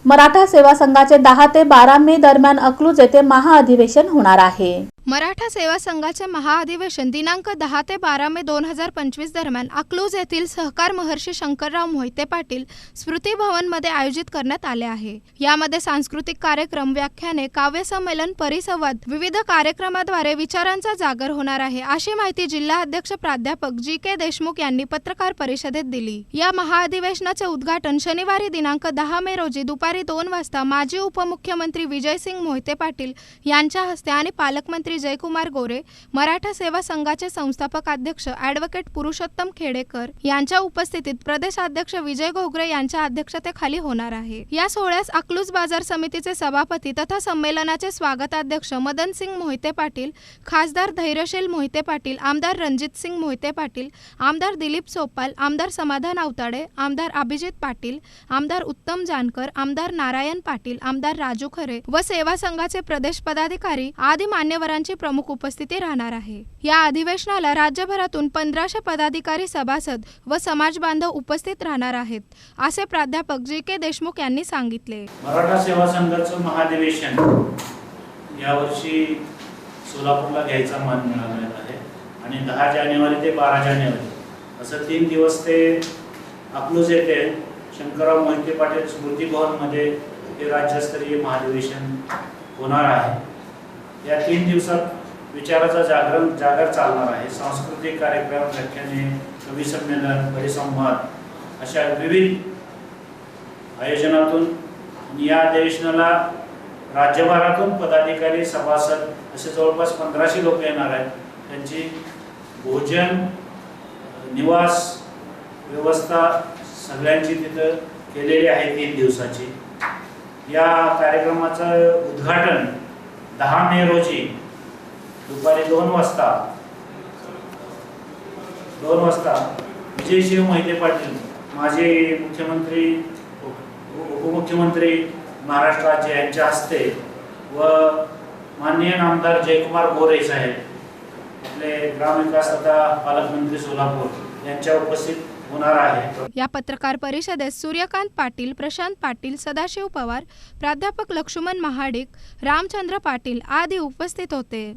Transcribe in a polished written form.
मराठा सेवा संघाचे 10 ते 12 मे दरम्यान अकलूज येथे महाअधिवेशन होणार आहे। मराठा सेवा संघाचे महाअधिवेशन दिनांक 10 ते 12 मे 2025 दरम्यान अकलूज येथील सहकार महर्षी शंकरराव मोहिते पाटील स्मृती भवन मध्ये आयोजित करण्यात आले आहे। यामध्ये सांस्कृतिक कार्यक्रम, व्याख्याने, काव्य संमेलन, परिसंवाद, विविध कार्यक्रमाद्वारे विचारांचा जागर होणार आहे, अशी माहिती जिल्हा अध्यक्ष प्राध्यापक जी.के. देशमुख यांनी पत्रकार परिषदेत दिली। या महाअधिवेशनाचे उद्घाटन शनिवारी दिनांक 10 मे रोजी दुपारी 2 वाजता माजी उपमुख्यमंत्री विजयसिंग मोहिते पाटील यांच्या हस्ते आणि पालकमंत्री जयकुमार गोरे, मराठा सेवा संघाचे संस्थापक अध्यक्ष ॲडव्होकेट पुरुषोत्तम खेडेकर यांच्या उपस्थितीत प्रदेशाध्यक्ष विजय घोगरे यांच्या अध्यक्षतेखाली होणार आहे। या सोहळ्यास अकलूज बाजार समितीचे सभापती तथा संमेलनाचे स्वागताध्यक्ष मदन सिंग मोहिते पाटील, खासदार धैर्यशील मोहिते पाटील, आमदार रणजित सिंग मोहिते पाटील, आमदार दिलीप सोपाल, आमदार समाधान आवताडे, आमदार अभिजित पाटील, आमदार उत्तम जानकर, आमदार नारायण पाटील, आमदार राजू खरे व सेवा संघाचे प्रदेश पदाधिकारी आदी मान्यवरांची प्रमुख उपस्थिती राहणार आहे। या अधिवेशनाला राज्यभरातून 1500 पदाधिकारी, सभासद व समाज बांधव उपस्थित राहणार आहेत, असे प्राध्यापक जी.के. देशमुख यांनी सांगितले। मराठा सेवा संघाचं महाअधिवेशन यावर्षी सोलापूरला घ्यायचा मान मिळालेला आहे आणि 10 जानेवारी ते 12 जानेवारी असं 3 दिवस ते अकलूज येथे शंकरराव मोहिते पाटील स्मृती भवन मध्ये हे राज्यस्तरीय महाअधिवेशन होणार आहे। या 3 दिवसात विचाराचा जागर चालणार आहे। सांस्कृतिक कार्यक्रम, व्याख्याने, कवी संमेलन, परिसंवाद अशा विविध आयोजनातून या अधिवेशनाला राज्यभरातून पदाधिकारी, सभासद असे जवळपास 1500 लोक येणार आहेत। त्यांची भोजन, निवास व्यवस्था सगळ्यांची तिथं केलेली आहे 3 दिवसाची। या कार्यक्रमाचं उद्घाटन 10 मे रोजी दुपारी 2 वाजता विजयसिंह मोहिते पाटील, माजी मुख्यमंत्री, उपमुख्यमंत्री महाराष्ट्र राज्य यांच्या हस्ते व माननीय आमदार जयकुमार गोरे साहेब, आपले ग्रामविकास तथा पालकमंत्री सोलापूर यांच्या उपस्थित होणार आहे। या पत्रकार परिषदेत सूर्यकांत पाटील, प्रशांत पाटील, सदाशिव पवार, प्राध्यापक लक्ष्मण महाडिक, रामचंद्र पाटील आदी उपस्थित होते।